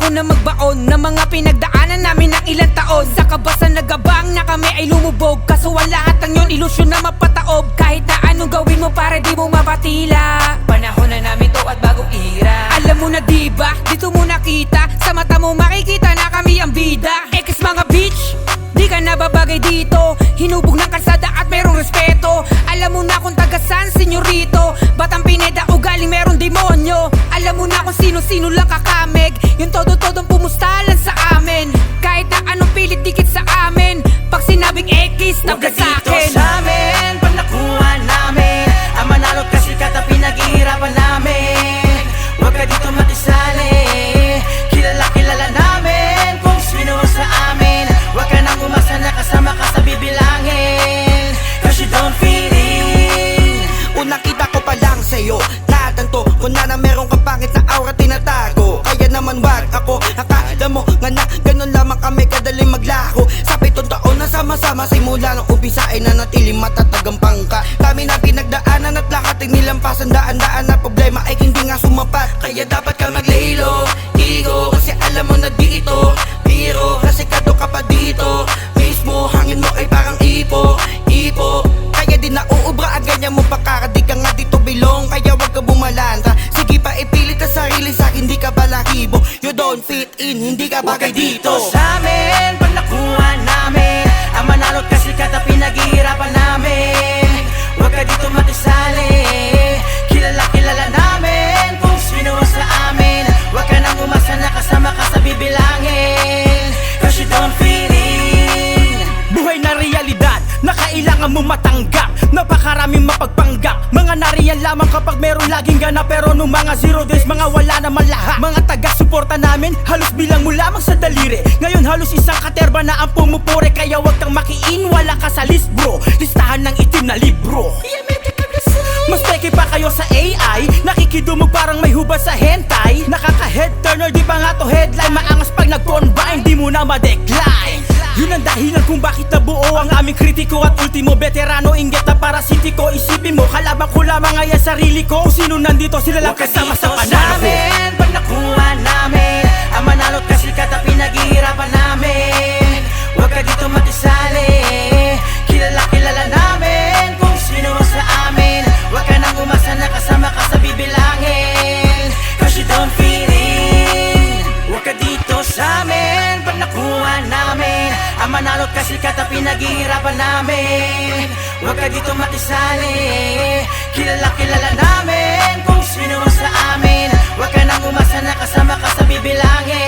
Panahon na magbaon ng mga pinagdaanan namin ng ilang taon. Sa kabasan nagabang na kami ay lumubog, kaso ang lahat ng yun ilusyon na mapataob. Kahit na anong gawin mo para di mo mapatila, panahon na namin to at bagong era. Alam mo na diba, dito mo nakita, sa mata mo makikita na kami ang bida. Ekis mga bitch, di ka nababagay dito. Hinubog ng kalsada at merong respeto. Alam mo na kung taga saan, senyorito. Batang Pineda o galing merong demonyo. Alam mo na kung sino-sino lang kakameg. Yung todo-todong pumustalan sa amin. Kahit na anong pilit dikit sa amin. Pag sinabing X, tabla sa akin. Sa amin, pag nakuha namin ang manalot kasi kata pinag-ihirapan namin. Huwag ka dito matisali, kilala namin kung sino sa amin. Huwag ka nang umasa na kasama ka sa bibilangin, cause you don't fit in. Unang kita ko pa lang sa'yo, tatanto kung na meron kang pangit na aura tinatago. Kaya naman wag ako, akala mo nga na ganun lamang kami kadaling maglako. Sa 7 taon na sama-sama, simula ng umpisa ay nanatiling matatagang pangka. Kami na pinagdaanan at lahat ay nilampasan, daan-daan na problema ay hindi nga sumapat. Kaya dapat ka maglilo, igo, kasi alam mo na dito. Pero kasi kato ka pa dito, mismo hangin mo ay parang ipo. Kaya di nauubra ang ganyan mo pakakadi ka nga dito bilong. Kaya wag ka bumalanta, sige pa ipilit ang sarili sa akin, di ka balahibo. You don't fit in, hindi ka bagay dito. Sa amin, pag nakuha namin ang manalot kasi kata pinag-ihirapan namin. Huwag ka dito matisali, kilala namin kung sino sa amin. Huwag ka nang umasa na kasama ka sa bibilangin, cause you don't fit in. Buhay na realidad na kailangan mo matanggap. Napakaraming mapagpanggap, mga nariyan lamang kapag meron laging ganap. Pero nung mga 0 days, mga wala naman lahat. Mga taga-suporta namin, halos bilang mo lamang sa daliri. Ngayon halos isang katerba na ang pumupure. Kaya wag kang makiin, wala ka sa list bro. Listahan ng itim na libro. Mas peke pa kayo sa AI, nakikidumog parang may hubad sa hentai. Nakaka-head turner, di pa nga to headline. Maangas pag nag-combine, di mo na ma-decline. Yun ang dahilan kung bakit nabuo ang aming kritiko at ultimo veterano. Inggit na parasitiko, isipin mo kalaban ko lamang ay ang sarili ko. Kung sino nandito sila lang kasama sa panalo Sa amin, pag nakuha namin ang manalot kasi kata pinag-ihirapan namin. Huwag ka dito matisali, kilala namin kung sino sa amin. Huwag ka nang umasa na kasama ka sa bibilangin, cause you don't fit in. Huwag ka dito sa amin, pag nakuha namin ang manalot kasi kata pinag-ihirapan namin. Huwag ka dito matisali, kilala namin kung sino sa amin. Huwag ka nang umasa na kasama ka sa bibilangin.